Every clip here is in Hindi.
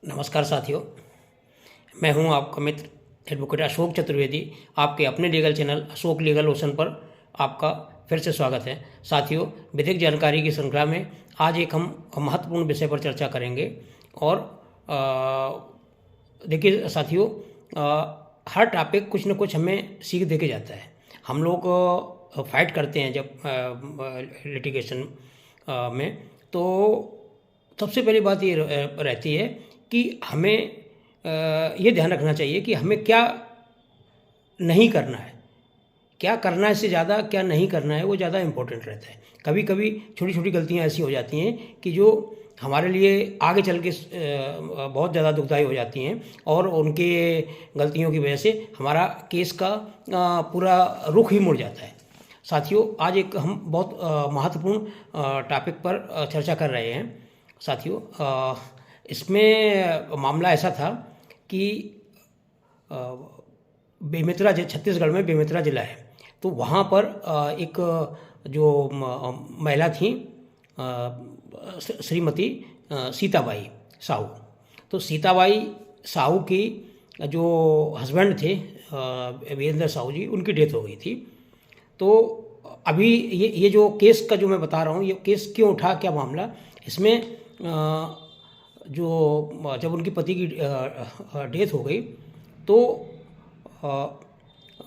नमस्कार साथियों, मैं हूं आपका मित्र एडवोकेट अशोक चतुर्वेदी। आपके अपने legal channel Ashok legal ocean पर आपका फिर से स्वागत है। साथियों, विधिक जानकारी की श्रृंखला में आज एक हम महत्वपूर्ण विषय पर चर्चा करेंगे। और देखिए साथियों, हर टॉपिक कुछ न कुछ हमें सीख दे के जाता है। हम लोग फाइट करते हैं जब लिटिगेशन में, तो सबसे पहली बात ये रहती है कि हमें ये ध्यान रखना चाहिए कि हमें क्या नहीं करना है। क्या करना है से ज़्यादा क्या नहीं करना है वो ज़्यादा इम्पोर्टेंट रहता है। कभी कभी छोटी छोटी गलतियाँ ऐसी हो जाती हैं कि जो हमारे लिए आगे चल के बहुत ज़्यादा दुखदायी हो जाती हैं, और उनके गलतियों की वजह से हमारा केस का पूरा रुख ही मुड़ जाता है। साथियों, आज एक हम बहुत महत्वपूर्ण टॉपिक पर चर्चा कर रहे हैं। साथियों, इसमें मामला ऐसा था कि बेमेतरा, छत्तीसगढ़ में बेमेतरा ज़िला है, तो वहाँ पर एक जो महिला थी श्रीमती सीताबाई साहू। तो सीताबाई साहू की जो हस्बैंड थे वीरेंद्र साहू जी, उनकी डेथ हो गई थी। तो अभी ये जो केस का जो मैं बता रहा हूँ, ये केस क्यों उठा, क्या मामला इसमें, जो जब उनकी पति की डेथ हो गई तो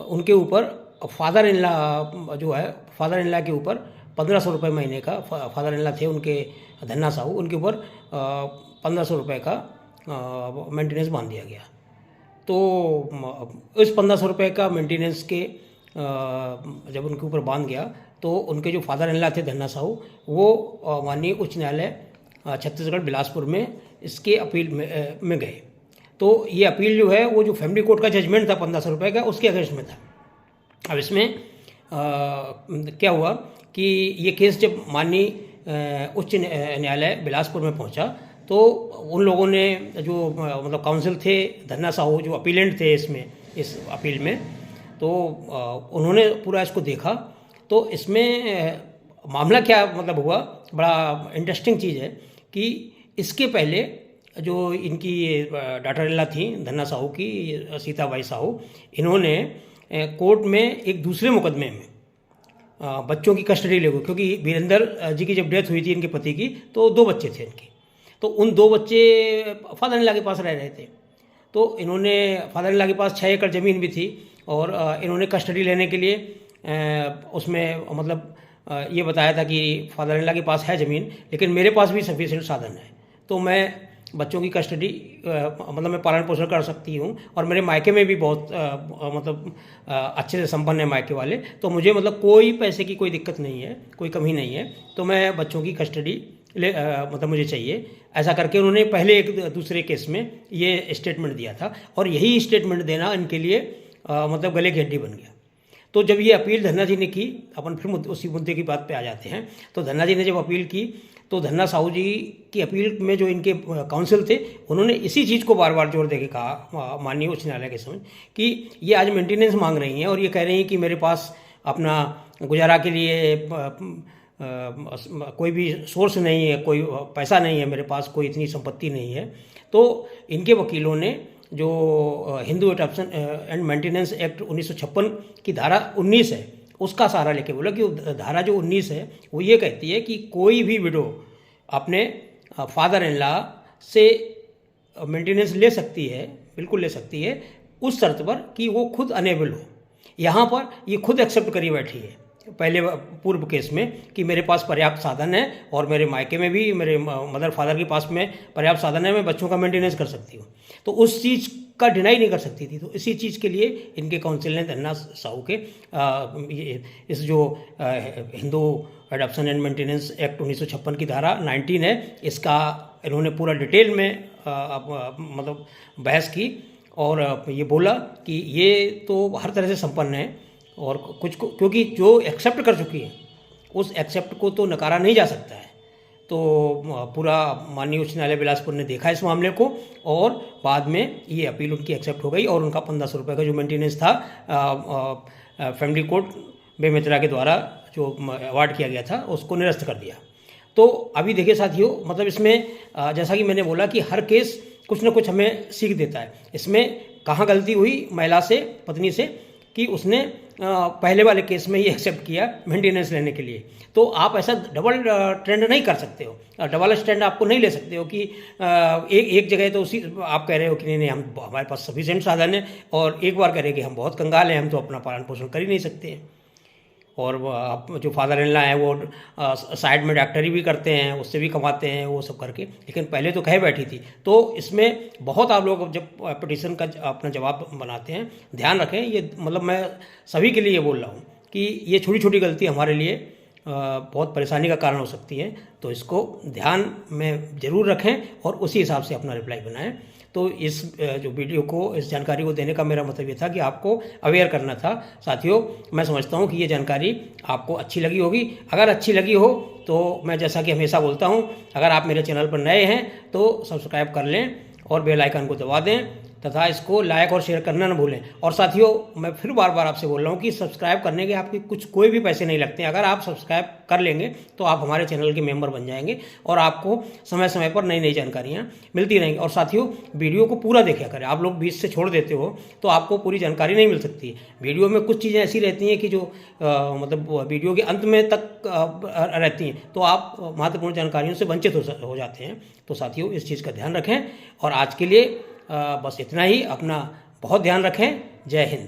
उनके ऊपर फादर इन लॉ जो है, फादर इन लॉ के ऊपर 1500 रुपये महीने का, फादर इन लॉ थे उनके धन्ना साहू, उनके ऊपर 1500 रुपये का मेंटेनेंस बांध दिया गया। तो इस 1500 रुपये का मेंटेनेंस के जब उनके ऊपर बांध गया, तो उनके जो फादर इन लॉ थे धन्ना साहू, वो माननीय उच्च न्यायालय छत्तीसगढ़ बिलासपुर में इसके अपील में गए। तो ये अपील जो है वो जो फैमिली कोर्ट का जजमेंट था 1500 रुपये का, उसके अगेंस्ट में था। अब इसमें क्या हुआ कि ये केस जब माननीय उच्च न्यायालय बिलासपुर में पहुंचा, तो उन लोगों ने जो मतलब काउंसिल थे धन्ना साहू, जो अपीलेंट थे इसमें, इस अपील में, तो उन्होंने पूरा इसको देखा। तो इसमें मामला क्या मतलब हुआ, बड़ा इंटरेस्टिंग चीज़ है कि इसके पहले जो इनकी डॉटर इन लॉ थी धन्ना साहू की, सीताबाई साहू, इन्होंने कोर्ट में एक दूसरे मुकदमे में बच्चों की कस्टडी ले गई, क्योंकि वीरेंद्र जी की जब डेथ हुई थी इनके पति की, तो 2 बच्चे थे इनके। तो उन 2 बच्चे फादर इन लॉ के पास रह रहे थे। तो इन्होंने, फादर इन लॉ के पास 6 एकड़ ज़मीन भी थी, और इन्होंने कस्टडी लेने के लिए उसमें मतलब ये बताया था कि फादर इन लॉ के पास है ज़मीन, लेकिन मेरे पास भी सफिशिएंट साधन है, तो मैं बच्चों की कस्टडी मतलब मैं पालन पोषण कर सकती हूँ, और मेरे मायके में भी बहुत मतलब अच्छे से संपन्न है मायके वाले, तो मुझे मतलब कोई पैसे की कोई दिक्कत नहीं है, कोई कमी नहीं है, तो मैं बच्चों की कस्टडी मतलब मुझे चाहिए। ऐसा करके उन्होंने पहले एक दूसरे केस में ये स्टेटमेंट दिया था, और यही स्टेटमेंट देना इनके लिए मतलब गले की हड्डी बन गया। तो जब ये अपील धन्ना जी ने की, अपन फिर उसी मुद्दे की बात पे आ जाते हैं। तो धन्ना जी ने जब अपील की, तो धन्ना साहू जी की अपील में जो इनके काउंसिल थे, उन्होंने इसी चीज़ को बार बार जोर देके कहा माननीय उच्च न्यायालय के समझ, कि ये आज मेंटेनेंस मांग रही हैं, और ये कह रही हैं कि मेरे पास अपना गुजारा के लिए कोई भी सोर्स नहीं है, कोई पैसा नहीं है मेरे पास, कोई इतनी संपत्ति नहीं है। तो इनके वकीलों ने जो Hindu adoption and maintenance act 1956 की धारा 19 है, उसका सहारा लेके बोला कि धारा जो 19 है वो ये कहती है कि कोई भी विडो अपने फादर इन लॉ से मेंटेनेंस ले सकती है, बिल्कुल ले सकती है, उस शर्त पर कि वो खुद अनेबल हो। यहाँ पर ये खुद एक्सेप्ट करी बैठी है पहले पूर्व केस में कि मेरे पास पर्याप्त साधन है, और मेरे मायके में भी मेरे मदर फादर के पास में पर्याप्त साधन है, मैं बच्चों का मेंटेनेंस कर सकती हूँ। तो उस चीज़ का डिनाई नहीं कर सकती थी। तो इसी चीज़ के लिए इनके काउंसिल ने धन्ना साहू के इस जो Hindu adoption and maintenance act 1956 की धारा 19 है, इसका इन्होंने पूरा डिटेल में मतलब बहस की, और ये बोला कि ये तो हर तरह से संपन्न है, और कुछ को क्योंकि जो एक्सेप्ट कर चुकी है उस एक्सेप्ट को तो नकारा नहीं जा सकता है। तो पूरा माननीय उच्च न्यायालय बिलासपुर ने देखा इस मामले को, और बाद में ये अपील उनकी एक्सेप्ट हो गई, और उनका 1500 रुपये का जो मेंटेनेंस था फैमिली कोर्ट बेमेतरा के द्वारा जो अवार्ड किया गया था उसको निरस्त कर दिया। तो अभी देखिए साथियों, मतलब इसमें जैसा कि मैंने बोला कि हर केस कुछ ना कुछ हमें सीख देता है। इसमें कहाँ गलती हुई महिला से, पत्नी से, कि उसने पहले वाले केस में ये एक्सेप्ट किया मेंटेनेंस लेने के लिए। तो आप ऐसा डबल ट्रेंड नहीं कर सकते हो, डबल स्टैंड आपको नहीं ले सकते हो कि एक जगह तो उसी आप कह रहे हो कि नहीं नहीं, हम हमारे पास सफिशिएंट साधन है, और एक बार कह रहे हैं कि हम बहुत कंगाल हैं, हम तो अपना पालन पोषण कर ही नहीं सकते हैं। और आप जो फादर इन लॉ हैं वो साइड में डॉक्टरी भी करते हैं, उससे भी कमाते हैं वो सब करके, लेकिन पहले तो कह बैठी थी। तो इसमें बहुत आप लोग जब पिटीशन का अपना जवाब बनाते हैं, ध्यान रखें। ये मतलब मैं सभी के लिए ये बोल रहा हूँ कि ये छोटी छोटी गलती हमारे लिए बहुत परेशानी का कारण हो सकती है, तो इसको ध्यान में ज़रूर रखें और उसी हिसाब से अपना रिप्लाई बनाएं। तो इस जो वीडियो को, इस जानकारी को देने का मेरा मतलब ये था कि आपको अवेयर करना था। साथियों, मैं समझता हूँ कि ये जानकारी आपको अच्छी लगी होगी। अगर अच्छी लगी हो तो मैं जैसा कि हमेशा बोलता हूँ, अगर आप मेरे चैनल पर नए हैं तो सब्सक्राइब कर लें और बेल आइकन को दबा दें, तथा इसको लाइक और शेयर करना न भूलें। और साथियों, मैं फिर बार बार आपसे बोल रहा हूँ कि सब्सक्राइब करने के आपके कोई भी पैसे नहीं लगते हैं। अगर आप सब्सक्राइब कर लेंगे तो आप हमारे चैनल के मेंबर बन जाएंगे और आपको समय समय पर नई नई जानकारियाँ मिलती रहेंगी। और साथियों, वीडियो को पूरा देखा करें। आप लोग बीच से छोड़ देते हो तो आपको पूरी जानकारी नहीं मिल सकती। वीडियो में कुछ चीज़ें ऐसी रहती हैं कि जो मतलब वीडियो के अंत में तक रहती हैं, तो आप महत्वपूर्ण जानकारियों से वंचित हो जाते हैं। तो साथियों, इस चीज़ का ध्यान रखें। और आज के लिए बस इतना ही। अपना बहुत ध्यान रखें। जय हिंद।